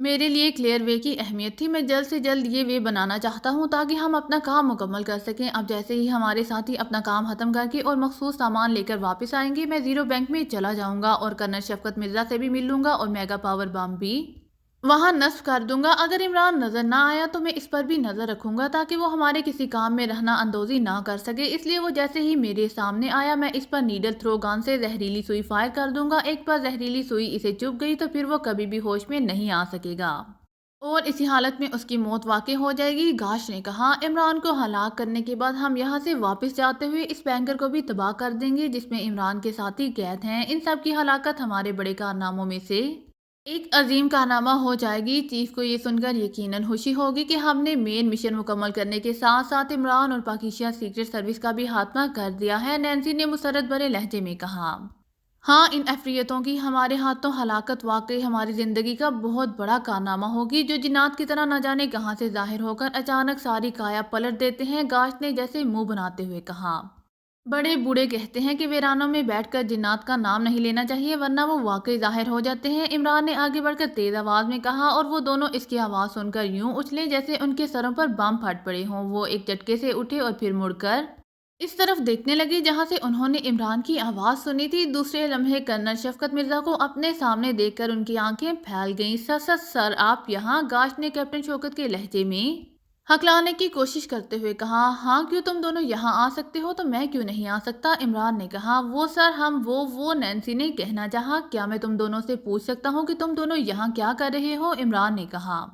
میرے لیے کلیئر وے کی اہمیت تھی، میں جلد سے جلد یہ وے بنانا چاہتا ہوں تاکہ ہم اپنا کام مکمل کر سکیں۔ اب جیسے ہی ہمارے ساتھی اپنا کام ختم کر کے اور مخصوص سامان لے کر واپس آئیں گے، میں زیرو بینک میں چلا جاؤں گا اور کرنل شفقت مرزا سے بھی مل لوں گا اور میگا پاور بم بھی وہاں نصب کر دوں گا۔ اگر عمران نظر نہ آیا تو میں اس پر بھی نظر رکھوں گا تاکہ وہ ہمارے کسی کام میں رہنا اندوزی نہ کر سکے، اس لیے وہ جیسے ہی میرے سامنے آیا میں اس پر نیڈل تھرو گن سے زہریلی سوئی فائر کر دوں گا۔ ایک بار زہریلی سوئی اسے چبھ گئی تو پھر وہ کبھی بھی ہوش میں نہیں آ سکے گا اور اسی حالت میں اس کی موت واقع ہو جائے گی۔ گاش نے کہا، عمران کو ہلاک کرنے کے بعد ہم یہاں سے واپس جاتے ہوئے اس بینکر کو بھی تباہ کر دیں گے جس میں عمران کے ساتھی قید ہیں۔ ان سب کی ہلاکت ہمارے بڑے کارناموں میں سے ایک عظیم کارنامہ ہو جائے گی۔ چیف کو یہ سن کر یقیناً خوشی ہوگی کہ ہم نے مین مشن مکمل کرنے کے ساتھ ساتھ عمران اور پاکیزہ سیکرٹ سروس کا بھی خاتمہ کر دیا ہے، نینسی نے مسرت بھرے لہجے میں کہا۔ ہاں، ان افریتوں کی ہمارے ہاتھوں ہلاکت واقعی ہماری زندگی کا بہت بڑا کارنامہ ہوگی جو جنات کی طرح نہ جانے کہاں سے ظاہر ہو کر اچانک ساری کایا پلٹ دیتے ہیں، گاش نے جیسے منہ بناتے ہوئے کہا۔ بڑے بوڑھے کہتے ہیں کہ ویرانوں میں بیٹھ کر جنات کا نام نہیں لینا چاہیے ورنہ وہ واقعی ظاہر ہو جاتے ہیں، عمران نے آگے بڑھ کر تیز آواز میں کہا، اور وہ دونوں اس کی آواز سن کر یوں اچھلے جیسے ان کے سروں پر بم پھٹ پڑے ہوں۔ وہ ایک جھٹکے سے اٹھے اور پھر مڑ کر اس طرف دیکھنے لگے جہاں سے انہوں نے عمران کی آواز سنی تھی۔ دوسرے لمحے کرنل شفقت مرزا کو اپنے سامنے دیکھ کر ان کی آنکھیں پھیل گئیں۔ سر آپ یہاں؟ گاش نے کیپٹن شوکت کے لہجے میں ہکلانے کی کوشش کرتے ہوئے کہا۔ ہاں، کیوں تم دونوں یہاں آ سکتے ہو تو میں کیوں نہیں آ سکتا؟ عمران نے کہا۔ وہ سر ہم وہ نینسی نے کہنا چاہا۔ کیا میں تم دونوں سے پوچھ سکتا ہوں کہ تم دونوں یہاں کیا کر رہے ہو؟ عمران نے کہا۔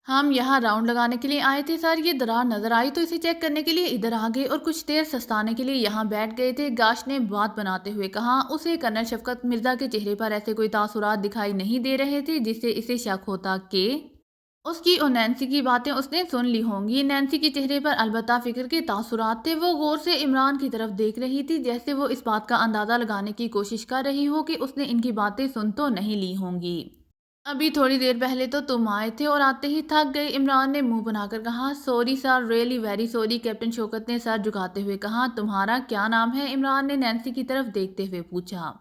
ہم یہاں راؤنڈ لگانے کے لیے آئے تھے سر، یہ درار نظر آئی تو اسے چیک کرنے کے لیے ادھر آ گئے اور کچھ دیر سستانے کے لیے یہاں بیٹھ گئے تھے، گاش نے بات بناتے ہوئے کہا۔ اسے کرنل شفقت مرزا کے چہرے پر ایسے کوئی تاثرات دکھائی نہیں دے رہے تھے جس سے اسے شک ہوتا کہ اس کی اور نینسی کی باتیں اس نے سن لی ہوں گی۔ نینسی کے چہرے پر البتہ فکر کے تاثرات تھے، وہ غور سے عمران کی طرف دیکھ رہی تھی جیسے وہ اس بات کا اندازہ لگانے کی کوشش کر رہی ہو کہ اس نے ان کی باتیں سن تو نہیں لی ہوں گی۔ ابھی تھوڑی دیر پہلے تو تم آئے تھے اور آتے ہی تھک گئے، عمران نے منہ بنا کر کہا۔ Sorry sir, really very sorry, captain Shaukat نے سر جھکاتے ہوئے کہا۔ تمہارا کیا نام ہے؟ عمران نے نینسی کی طرف دیکھتے ہوئے پوچھا۔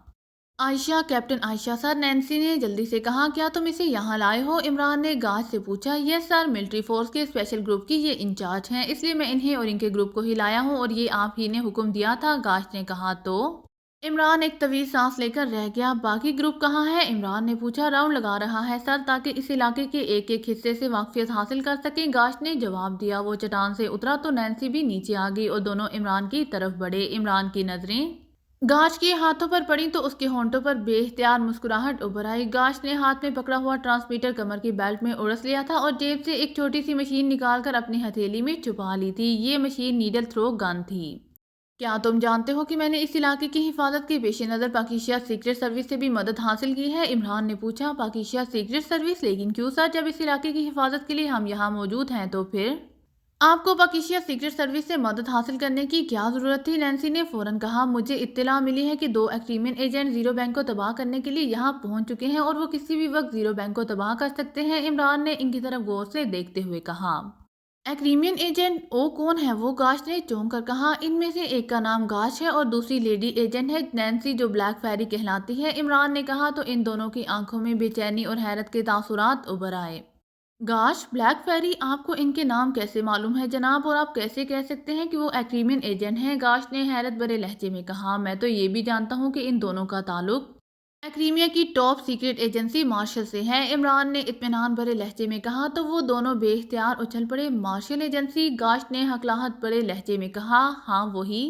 عائشہ، کیپٹن عائشہ سر، نینسی نے جلدی سے کہا۔ کیا تم اسے یہاں لائے ہو؟ عمران نے گاش سے پوچھا۔ یس سر، ملٹری فورس کے اسپیشل گروپ کی یہ انچارج ہیں، اس لیے میں انہیں اور ان کے گروپ کو ہی لایا ہوں اور یہ آپ ہی نے حکم دیا تھا، گاش نے کہا۔ تو عمران ایک طویل سانس لے کر رہ گیا۔ باقی گروپ کہاں ہے؟ عمران نے پوچھا۔ راؤنڈ لگا رہا ہے سر تاکہ اس علاقے کے ایک ایک حصے سے واقفیت حاصل کر سکیں، گاش نے جواب دیا۔ وہ چٹان سے اترا تو نینسی بھی نیچے آ گئی اور دونوں عمران کی طرف بڑھے۔ عمران کی نظریں گاش کے ہاتھوں پر پڑی تو اس کے ہونٹوں پر بے اختیار مسکراہٹ ابھر آئی۔ گاش نے ہاتھ میں پکڑا ہوا ٹرانسمیٹر کمر کی بیلٹ میں اڑس لیا تھا اور جیب سے ایک چھوٹی سی مشین نکال کر اپنی ہتھیلی میں چھپا لی تھی۔ یہ مشین نیڈل تھرو گن تھی۔ کیا تم جانتے ہو کہ میں نے اس علاقے کی حفاظت کے پیش نظر پاکیزہ سیکرٹ سروس سے بھی مدد حاصل کی ہے؟ عمران نے پوچھا۔ پاکیزہ سیکرٹ سروس؟ لیکن کیوں سر؟ جب اس علاقے کی حفاظت کے لیے ہم یہاں موجود ہیں تو پھر آپ کو پاکیزہ سیکرٹ سروس سے مدد حاصل کرنے کی کیا ضرورت تھی؟ نینسی نے فوراً کہا۔ مجھے اطلاع ملی ہے کہ 2 ایکریمین ایجنٹ زیرو بینک کو تباہ کرنے کے لیے یہاں پہنچ چکے ہیں اور وہ کسی بھی وقت زیرو بینک کو تباہ کر سکتے ہیں، عمران نے ان کی طرف غور سے دیکھتے ہوئے کہا۔ ایکریمین ایجنٹ؟ او کون ہے وہ؟ گاش نے چونک کر کہا۔ ان میں سے ایک کا نام گاش ہے اور دوسری لیڈی ایجنٹ ہے نینسی جو بلیک فیری کہلاتی ہے، عمران نے کہا تو ان دونوں کی آنکھوں میں بے چینی اور حیرت کے تاثرات ابھر آئے۔ گاش، بلیک فیری، آپ کو ان کے نام کیسے معلوم ہے جناب، اور آپ کیسے کہہ سکتے ہیں کہ وہ ایکریمین ایجنٹ ہیں؟ گاش نے حیرت بھرے لہجے میں کہا۔ میں تو یہ بھی جانتا ہوں کہ ان دونوں کا تعلق ایکریمیا کی ٹاپ سیکرٹ ایجنسی مارشل سے ہے، عمران نے اطمینان بھرے لہجے میں کہا۔ تو وہ دونوں بے اختیار اچھل پڑے۔ Marshal agency? گاش نے ہکلاہٹ بھرے لہجے میں کہا۔ ہاں وہی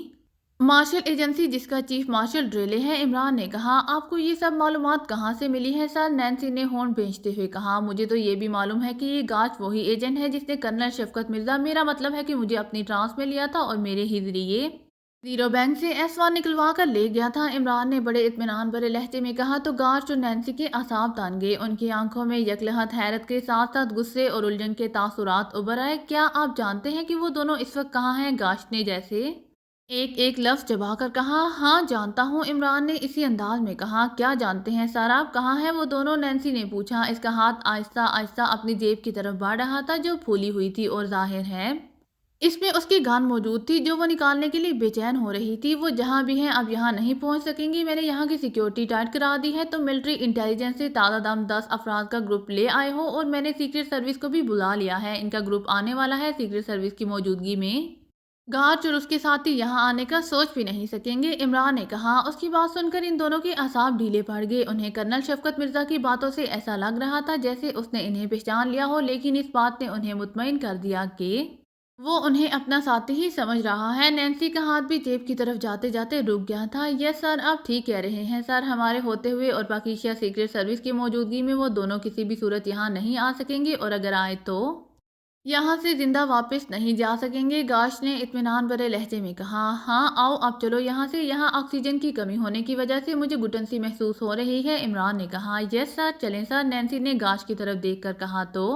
مارشل ایجنسی جس کا چیف مارشل ڈریلے ہے، عمران نے کہا۔ آپ کو یہ سب معلومات کہاں سے ملی ہے سر؟ نینسی نے ہونٹ بھینچتے ہوئے کہا۔ مجھے تو یہ بھی معلوم ہے کہ یہ گاش وہی ایجنٹ ہے جس نے کرنل شفقت مرزا، میرا مطلب ہے کہ مجھے اپنی ٹرانس میں لیا تھا اور میرے ہی ذریعے زیرو بینک سے ایس-1 نکلوا کر لے گیا تھا، عمران نے بڑے اطمینان بھرے لہجے میں کہا۔ تو گاش اور نینسی کے اعصاب تان گئے، ان کی آنکھوں میں یکلہت حیرت کے ساتھ ساتھ غصے اور الجھن کے تاثرات ابھر آئے۔ کیا آپ جانتے ہیں کہ وہ دونوں اس وقت کہاں ہیں؟ گاش نے جیسے ایک لفظ چبا کر کہا۔ ہاں جانتا ہوں، عمران نے اسی انداز میں کہا۔ کیا جانتے ہیں سر آپ؟ کہاں ہیں وہ دونوں؟ نینسی نے پوچھا۔ اس کا ہاتھ آہستہ آہستہ اپنی جیب کی طرف بڑھ رہا تھا جو پھولی ہوئی تھی اور ظاہر ہے اس میں اس کی گان موجود تھی جو وہ نکالنے کے لیے بے چین ہو رہی تھی۔ وہ جہاں بھی ہیں اب یہاں نہیں پہنچ سکیں گی۔ میں نے یہاں کی سیکیورٹی ٹائٹ کرا دی ہے۔ تم ملٹری انٹیلیجنس سے تازہ دم 10 افراد کا گروپ لے آئے ہو اور میں نے سیکرٹ سروس کو بھی بلا لیا ہے۔ ان کا گروپ آنے والا ہے۔ سیکرٹ سروس کی موجودگی میں گارچ اور اس کے ساتھی یہاں آنے کا سوچ بھی نہیں سکیں گے، عمران نے کہا۔ اس کی بات سن کر ان دونوں کے اعصاب ڈھیلے پڑ گئے۔ انہیں کرنل شفقت مرزا کی باتوں سے ایسا لگ رہا تھا جیسے اس نے انہیں پہچان لیا ہو، لیکن اس بات نے انہیں مطمئن کر دیا کہ وہ انہیں اپنا ساتھی ہی سمجھ رہا ہے۔ نینسی کا ہاتھ بھی جیب کی طرف جاتے جاتے رک گیا تھا۔ یس سر، آپ ٹھیک کہہ رہے ہیں سر، ہمارے ہوتے ہوئے اور پاکیزہ سیکرٹ سروس کی موجودگی میں وہ دونوں کسی بھی صورت یہاں نہیں آ سکیں گے، اور اگر آئے تو یہاں سے زندہ واپس نہیں جا سکیں گے۔ گاش نے اطمینان بھرے لہجے میں کہا۔ ہاں آؤ اب چلو یہاں سے، یہاں آکسیجن کی کمی ہونے کی وجہ سے مجھے گھٹن سی محسوس ہو رہی ہے، عمران نے کہا۔ یس سر، چلیں سر، نینسی نے گاش کی طرف دیکھ کر کہا۔ تو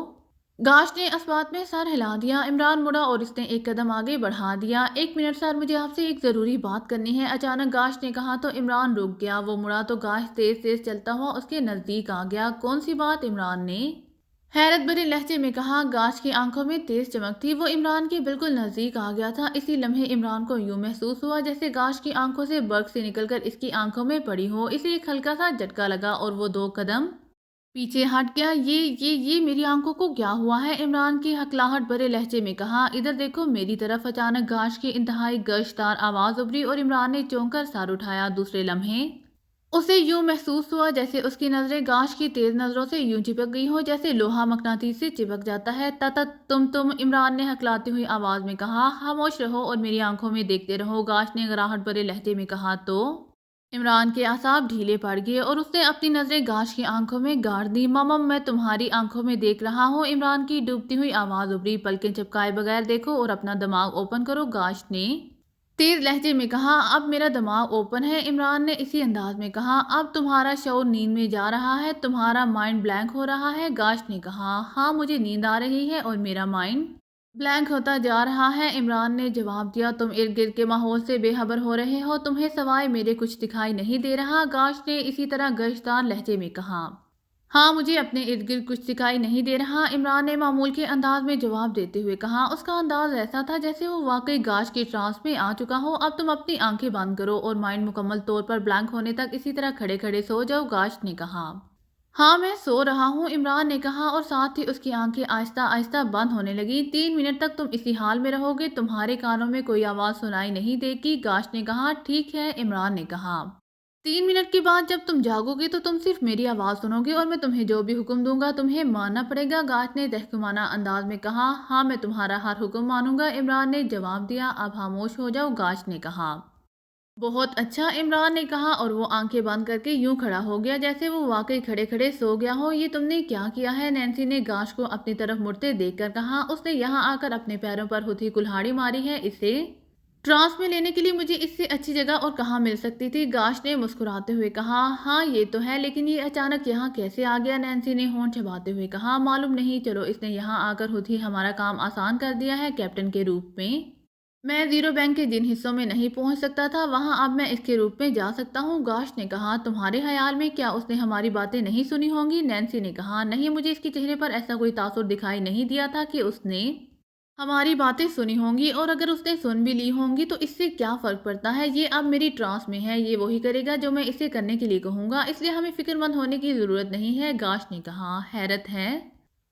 گاش نے اس بات میں سر ہلا دیا۔ عمران مڑا اور اس نے ایک قدم آگے بڑھا دیا۔ ایک منٹ سر، مجھے آپ سے ایک ضروری بات کرنی ہے، اچانک گاش نے کہا۔ تو عمران رک گیا۔ وہ مڑا تو گاش تیز تیز چلتا ہوا اس کے نزدیک آ گیا۔ کون سی بات؟ عمران نے حیرت بھرے لہجے میں کہا۔ گاش کی آنکھوں میں تیز چمک تھی۔ وہ عمران کے بالکل نزدیک آ گیا تھا۔ اسی لمحے عمران کو یوں محسوس ہوا جیسے گاش کی آنکھوں سے برق سے نکل کر اس کی آنکھوں میں پڑی ہو۔ اسے ایک ہلکا سا جھٹکا لگا اور وہ 2 قدم پیچھے ہٹ گیا۔ یہ میری آنکھوں کو کیا ہوا ہے؟ عمران کی ہکلاہٹ بھرے لہجے میں کہا۔ ادھر دیکھو میری طرف۔ اچانک گاش کی انتہائی گشدار آواز ابھری اور عمران نے چونک کر سر اٹھایا۔ دوسرے لمحے اسے یوں محسوس ہوا جیسے اس کی نظریں گاش کی تیز نظروں سے یوں چپک گئی ہوں جیسے لوہا مقناطیس سے چپک جاتا ہے۔ تم عمران نے ہکلاتی ہوئی آواز میں کہا۔ خاموش رہو اور میری آنکھوں میں دیکھتے رہو، گاش نے گراہٹ بھرے لہجے میں کہا۔ تو عمران کے اعصاب ڈھیلے پڑ گئے اور اس نے اپنی نظریں گاش کی آنکھوں میں گاڑ دی۔ ممم، میں تمہاری آنکھوں میں دیکھ رہا ہوں، عمران کی ڈوبتی ہوئی آواز ابھری۔ پلکیں چپکائے بغیر دیکھو اور اپنا دماغ اوپن کرو، گاش نے تیز لہجے میں کہا۔ اب میرا دماغ اوپن ہے، عمران نے اسی انداز میں کہا۔ اب تمہارا شعور نیند میں جا رہا ہے، تمہارا مائنڈ بلینک ہو رہا ہے، گاش نے کہا۔ ہاں مجھے نیند آ رہی ہے اور میرا مائنڈ بلینک ہوتا جا رہا ہے، عمران نے جواب دیا۔ تم ارد گرد کے ماحول سے بے خبر ہو رہے ہو، تمہیں سوائے میرے کچھ دکھائی نہیں دے رہا، گاش نے اسی طرح گشدار لہجے میں کہا۔ ہاں مجھے اپنے ارد گرد کچھ دکھائی نہیں دے رہا، عمران نے معمول کے انداز میں جواب دیتے ہوئے کہا۔ اس کا انداز ایسا تھا جیسے وہ واقعی گاش کی ٹرانس میں آ چکا ہو۔ اب تم اپنی آنکھیں بند کرو اور مائنڈ مکمل طور پر بلینک ہونے تک اسی طرح کھڑے کھڑے سو جاؤ، گاش نے کہا۔ ہاں میں سو رہا ہوں، عمران نے کہا اور ساتھ ہی اس کی آنکھیں آہستہ آہستہ بند ہونے لگیں۔ 3 منٹ تک تم اسی حال میں رہو گے، تمہارے کانوں میں کوئی آواز سنائی نہیں دے گی، گاش نے کہا۔ ٹھیک ہے، عمران نے کہا۔ 3 منٹ کے بعد جب تم جاگو گے تو تم صرف میری آواز سنو گے اور میں تمہیں جو بھی حکم دوں گا تمہیں ماننا پڑے گا، گاش نے تحکمانہ انداز میں کہا۔ ہاں میں تمہارا ہر حکم مانوں گا، عمران نے جواب دیا۔ اب خاموش ہو جاؤ، گاش نے کہا۔ بہت اچھا، عمران نے کہا اور وہ آنکھیں بند کر کے یوں کھڑا ہو گیا جیسے وہ واقعی کھڑے کھڑے سو گیا ہو۔ یہ تم نے کیا کیا ہے؟ نینسی نے گاش کو اپنی طرف مڑتے دیکھ کر کہا۔ اس نے یہاں آ کر اپنے پیروں پر خود ہی کلہاڑی ماری ہے، اسے ٹرانس میں لینے کے لیے مجھے اس سے اچھی جگہ اور کہاں مل سکتی تھی، گاش نے مسکراتے ہوئے کہا۔ ہاں یہ تو ہے، لیکن یہ اچانک یہاں کیسے آ گیا؟ نینسی نے ہونٹ چباتے ہوئے کہا۔ معلوم نہیں، چلو اس نے یہاں آ کر خود ہی ہمارا کام آسان کر دیا ہے، کیپٹن کے روپ میں میں زیرو بینک کے جن حصوں میں نہیں پہنچ سکتا تھا وہاں اب میں اس کے روپ میں جا سکتا ہوں، گاش نے کہا۔ تمہارے خیال میں کیا اس نے ہماری باتیں نہیں سنی ہوں گی؟ نینسی نے کہا۔ نہیں، مجھے اس کے چہرے پر ایسا کوئی تاثر دکھائی نہیں دیا تھا کہ اس نے ہماری باتیں سنی ہوں گی، اور اگر اس نے سن بھی لی ہوں گی تو اس سے کیا فرق پڑتا ہے؟ یہ اب میری ٹرانس میں ہے، یہ وہی کرے گا جو میں اسے کرنے کے لیے کہوں گا، اس لیے ہمیں فکر مند ہونے کی ضرورت نہیں ہے، گاش نے کہا۔ حیرت ہے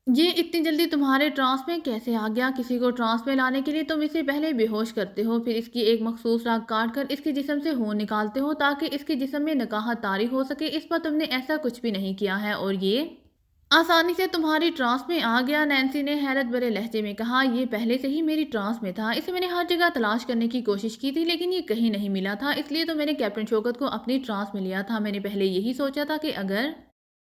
یہ اتنی جلدی تمہارے ٹرانس میں کیسے آ گیا؟ کسی کو ٹرانس میں لانے کے لیے تم اسے پہلے بے ہوش کرتے ہو، پھر اس کی ایک مخصوص رگ کاٹ کر اس کے جسم سے خون نکالتے ہو تاکہ اس کے جسم میں نکاحت طاری ہو سکے، اس پر تم نے ایسا کچھ بھی نہیں کیا ہے اور یہ آسانی سے تمہاری ٹرانس میں آ گیا، نینسی نے حیرت بھرے لہجے میں کہا۔ یہ پہلے سے ہی میری ٹرانس میں تھا، اسے میں نے ہر جگہ تلاش کرنے کی کوشش کی تھی لیکن یہ کہیں نہیں ملا تھا، اس لیے تو میں نے کیپٹن شوکت کو اپنی ٹرانس میں لیا تھا۔ میں نے پہلے یہی سوچا تھا کہ اگر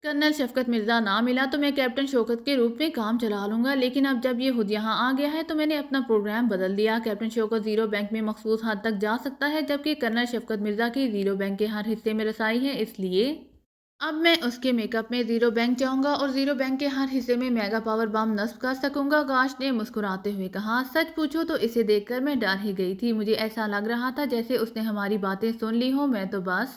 کرنل شفقت مرزا نہ ملا تو میں کیپٹن شوکت کے روپ میں کام چلا لوں گا، لیکن اب جب یہ خود یہاں آ گیا ہے تو میں نے اپنا پروگرام بدل دیا۔ کیپٹن شوکت زیرو بینک میں مخصوص حد تک جا سکتا ہے جبکہ کرنل شفقت مرزا کی زیرو بینک کے ہر حصے میں رسائی ہے، اس لیے اب میں اس کے میک اپ میں زیرو بینک جاؤں گا اور زیرو بینک کے ہر حصے میں میگا پاور بم نصب کر سکوں گا، گاش نے مسکراتے ہوئے کہا۔ سچ پوچھو تو اسے دیکھ کر میں ڈر ہی گئی تھی، مجھے ایسا لگ رہا تھا جیسے اس نے ہماری باتیں سن لی ہوں، میں تو بس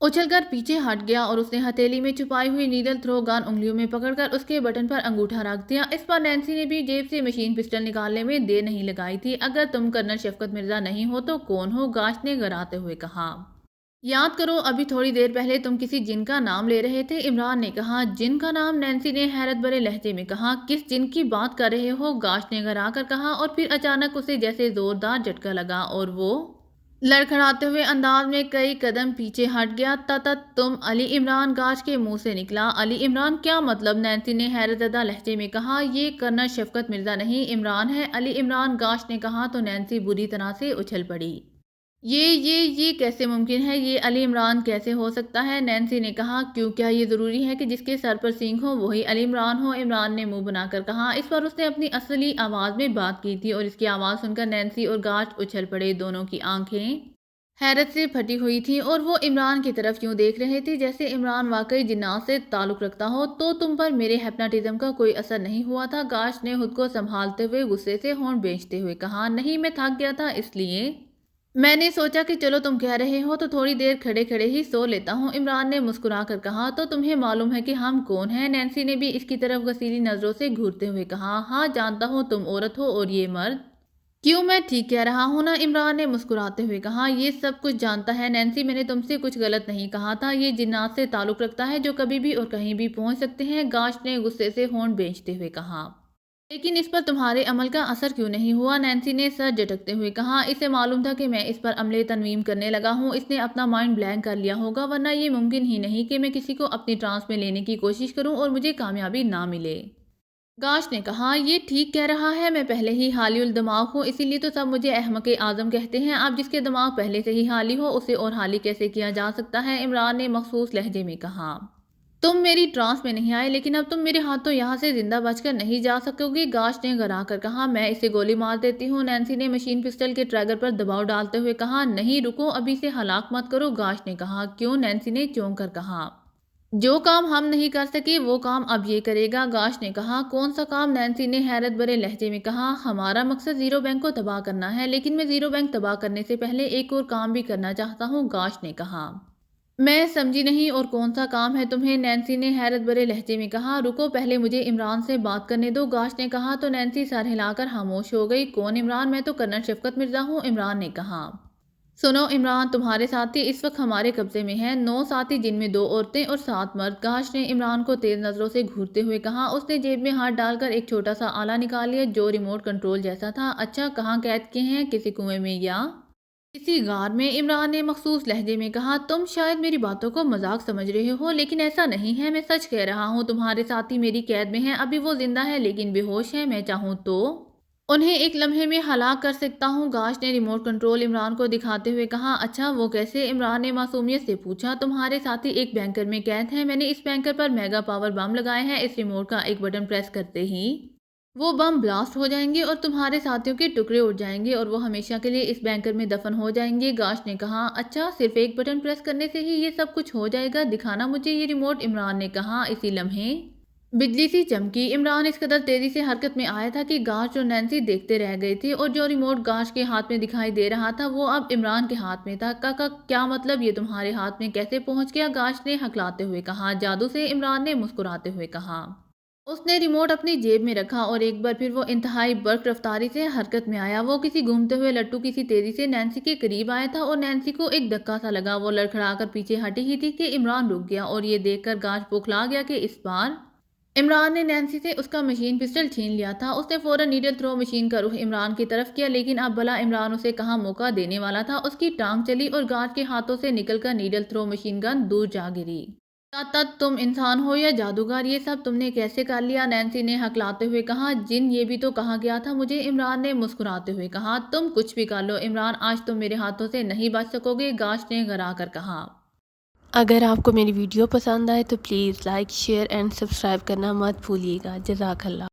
اچھل کر پیچھے ہٹ گیا اور اس نے ہتھیلی میں چھپائی ہوئی نیڈل تھرو گن انگلیوں میں پکڑ کر اس کے بٹن پر انگوٹھا رکھ دیا۔ اس پر نینسی نے بھی جیب سے مشین پسٹل نکالنے میں دیر نہیں لگائی تھی۔ اگر تم کرنل شفقت مرزا نہیں ہو تو کون ہو؟ گاش نے گراتے ہوئے کہا۔ یاد کرو ابھی تھوڑی دیر پہلے تم کسی جن کا نام لے رہے تھے، عمران نے کہا۔ جن کا نام؟ نینسی نے حیرت بھرے لہجے میں کہا۔ کس جن کی بات کر رہے ہو؟ گاش نے گھرا کر کہا، اور پھر اچانک اسے جیسے زوردار جھٹکا لگا اور وہ لڑکھڑاتے ہوئے انداز میں کئی قدم پیچھے ہٹ گیا۔ تم علی عمران؟ گاش کے منہ سے نکلا۔ علی عمران؟ کیا مطلب؟ نینسی نے حیرت زدہ لہجے میں کہا۔ یہ کرنل شفقت مرزا نہیں، عمران ہے۔ علی عمران؟ گاش نے کہا تو نینسی بری طرح سے اچھل پڑی۔ یہ کیسے ممکن ہے؟ یہ علی عمران کیسے ہو سکتا ہے؟ نینسی نے کہا۔ کیوں، کیا یہ ضروری ہے کہ جس کے سر پر سینگ ہو وہی علی عمران ہو؟ عمران نے منہ بنا کر کہا۔ اس پر اس نے اپنی اصلی آواز میں بات کی تھی اور اس کی آواز سن کر نینسی اور گاش اچھل پڑے۔ دونوں کی آنکھیں حیرت سے پھٹی ہوئی تھیں اور وہ عمران کی طرف یوں دیکھ رہے تھے جیسے عمران واقعی جنات سے تعلق رکھتا ہو۔ تو تم پر میرے ہپناٹزم کا کوئی اثر نہیں ہوا تھا؟ گاش نے خود کو سنبھالتے ہوئے غصے سے ہونٹ بھینچتے ہوئے کہا۔ نہیں، میں تھک گیا تھا، اس لیے میں نے سوچا کہ چلو تم کہہ رہے ہو تو تھوڑی دیر کھڑے کھڑے ہی سو لیتا ہوں۔ عمران نے مسکرا کر کہا۔ تو تمہیں معلوم ہے کہ ہم کون ہیں؟ نینسی نے بھی اس کی طرف غصیلی نظروں سے گھورتے ہوئے کہا۔ ہاں جانتا ہوں، تم عورت ہو اور یہ مرد۔ کیوں، میں ٹھیک کہہ رہا ہوں نا؟ عمران نے مسکراتے ہوئے کہا۔ یہ سب کچھ جانتا ہے نینسی، میں نے تم سے کچھ غلط نہیں کہا تھا۔ یہ جنات سے تعلق رکھتا ہے جو کبھی بھی اور کہیں بھی پہنچ سکتے ہیں، گاش نے غصے سے ہونٹ بھینچتے ہوئے کہا۔ لیکن اس پر تمہارے عمل کا اثر کیوں نہیں ہوا؟ نینسی نے سر جھٹکتے ہوئے کہا۔ اسے معلوم تھا کہ میں اس پر عملِ تنویم کرنے لگا ہوں۔ اس نے اپنا مائنڈ بلینک کر لیا ہوگا، ورنہ یہ ممکن ہی نہیں کہ میں کسی کو اپنی ٹرانس میں لینے کی کوشش کروں اور مجھے کامیابی نہ ملے۔ گاش نے کہا۔ یہ ٹھیک کہہ رہا ہے، میں پہلے ہی حالی الدماغ ہوں، اسی لیے تو سب مجھے احمق اعظم کہتے ہیں۔ اب جس کے دماغ پہلے سے ہی حالی ہو اسے اور حالی کیسے کیا جا سکتا ہے؟ عمران نے مخصوص لہجے میں کہا۔ تم میری ٹرانس میں نہیں آئے، لیکن اب تم میرے ہاتھوں یہاں سے زندہ بچ کر نہیں جا سکو گے، گاش نے گھرا کر کہا۔ میں اسے گولی مار دیتی ہوں، نینسی نے مشین پسٹل کے ٹریگر پر دباؤ ڈالتے ہوئے کہا۔ نہیں، رکو، ابھی سے ہلاک مت کرو، گاش نے کہا۔ کیوں؟ نینسی نے چونک کر کہا۔ جو کام ہم نہیں کر سکے وہ کام اب یہ کرے گا، گاش نے کہا۔ کون سا کام؟ نینسی نے حیرت بھرے لہجے میں کہا۔ ہمارا مقصد زیرو بینک کو تباہ کرنا ہے، لیکن میں زیرو بینک تباہ کرنے سے پہلے ایک اور کام بھی کرنا چاہتا ہوں، گاش نے کہا۔ میں سمجھی نہیں، اور کون سا کام ہے تمہیں؟ نینسی نے حیرت بھرے لہجے میں کہا۔ رکو، پہلے مجھے عمران سے بات کرنے دو، گاش نے کہا تو نینسی سر ہلا کر خاموش ہو گئی۔ کون عمران؟ میں تو کرنل شفقت مرزا ہوں، عمران نے کہا۔ سنو عمران، تمہارے ساتھی اس وقت ہمارے قبضے میں ہیں، 9 ساتھی جن میں 2 عورتیں اور 7 مرد، گاش نے عمران کو تیز نظروں سے گھورتے ہوئے کہا۔ اس نے جیب میں ہاتھ ڈال کر ایک چھوٹا سا آلہ نکال لیا جو ریموٹ کنٹرول جیسا تھا۔ اچھا، کہاں قید کیے ہیں؟ کسی کنویں میں یا کسی غار میں؟ عمران نے مخصوص لہجے میں کہا۔ تم شاید میری باتوں کو مذاق سمجھ رہے ہو، لیکن ایسا نہیں ہے، میں سچ کہہ رہا ہوں، تمہارے ساتھی میری قید میں ہیں، ابھی وہ زندہ ہے لیکن بے ہوش ہیں، میں چاہوں تو انہیں ایک لمحے میں ہلاک کر سکتا ہوں، گاش نے ریموٹ کنٹرول عمران کو دکھاتے ہوئے کہا۔ اچھا، وہ کیسے؟ عمران نے معصومیت سے پوچھا۔ تمہارے ساتھی ایک بینکر میں قید ہیں، میں نے اس بینکر پر میگا پاور بم لگائے ہیں، اس ریموٹ کا ایک بٹن پریس کرتے ہی وہ بم بلاسٹ ہو جائیں گے اور تمہارے ساتھیوں کے ٹکڑے اڑ جائیں گے اور وہ ہمیشہ کے لیے اس بینکر میں دفن ہو جائیں گے، گاش نے کہا۔ اچھا، صرف ایک بٹن پریس کرنے سے ہی یہ سب کچھ ہو جائے گا؟ دکھانا مجھے یہ ریموٹ، عمران نے کہا۔ اسی لمحے بجلی سی چمکی۔ عمران اس قدر تیزی سے حرکت میں آیا تھا کہ گاش اور نینسی دیکھتے رہ گئے تھے، اور جو ریموٹ گاش کے ہاتھ میں دکھائی دے رہا تھا وہ اب عمران کے ہاتھ میں تھا۔ کیا مطلب؟ یہ تمہارے ہاتھ میں کیسے پہنچ گیا؟ گاش نے ہکلاتے ہوئے کہا۔ جادو سے، عمران نے مسکراتے ہوئے کہا۔ اس نے ریموٹ اپنی جیب میں رکھا اور ایک بار پھر وہ انتہائی برق رفتاری سے حرکت میں آیا۔ وہ کسی گھومتے ہوئے لٹو کی سی تیزی سے نینسی کے قریب آیا تھا اور نینسی کو ایک دھکا سا لگا۔ وہ لڑکھڑا کر پیچھے ہٹی ہی تھی کہ عمران رک گیا، اور یہ دیکھ کر گاش بوکھلا گیا کہ اس بار عمران نے نینسی سے اس کا مشین پسٹل چھین لیا تھا۔ اس نے فوراً نیڈل تھرو مشین کا رخ عمران کی طرف کیا، لیکن اب بھلا عمران اسے کہاں موقع دینے والا تھا؟ اس کی ٹانگ چلی اور گاش کے ہاتھوں سے نکل کر نیڈل تھرو مشین گن دور جا گری۔ تم انسان ہو یا جادوگر؟ یہ سب تم نے کیسے کر لیا؟ نینسی نے ہکلاتے ہوئے کہا۔ جن، یہ بھی تو کہا گیا تھا مجھے، عمران نے مسکراتے ہوئے کہا۔ تم کچھ بھی کر لو عمران، آج تم میرے ہاتھوں سے نہیں بچ سکو گے، گاش نے گھرا کر کہا۔ اگر آپ کو میری ویڈیو پسند آئے تو please like, share and subscribe کرنا مت بھولیے گا۔ جزاک اللہ۔